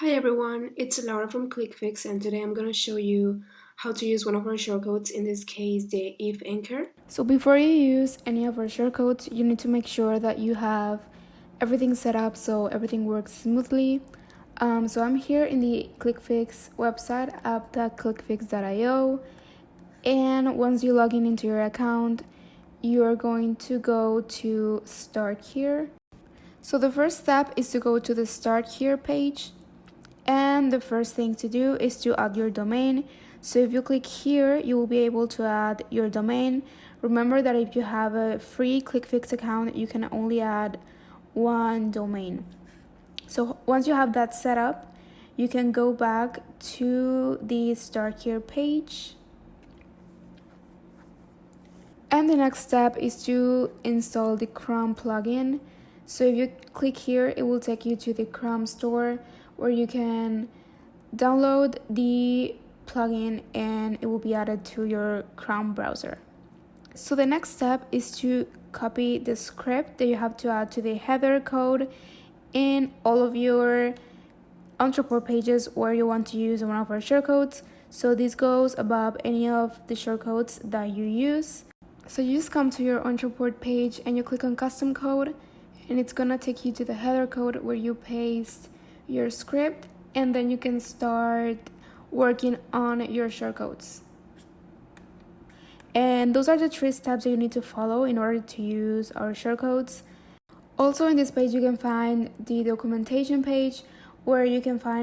Hi everyone, it's Laura from ClickFix and today I'm going to show you how to use one of our shortcodes, in this case the if anchor. So before you use any of our shortcodes, you need to make sure that you have everything set up so everything works smoothly. So I'm here in the ClickFix website, app.clickfix.io, and once you log in into your account, you are going to go to Start Here. So the first step is to go to the Start Here page. And the first thing to do is to add your domain. So if you click here, you will be able to add your domain. Remember that if you have a free ClickFix account, you can only add one domain. So once you have that set up, you can go back to the Start Here page. And the next step is to install the Chrome plugin. So if you click here, it will take you to the Chrome store where you can download the plugin and it will be added to your Chrome browser. So the next step is to copy the script that you have to add to the header code in all of your Ontraport pages where you want to use one of our shortcodes. So this goes above any of the shortcodes that you use. So you just come to your Ontraport page and you click on custom code, and it's gonna take you to the header code where you paste your script, and then you can start working on your shortcodes. And those are the 3 steps that you need to follow in order to use our shortcodes. Also in this page you can find the documentation page where you can find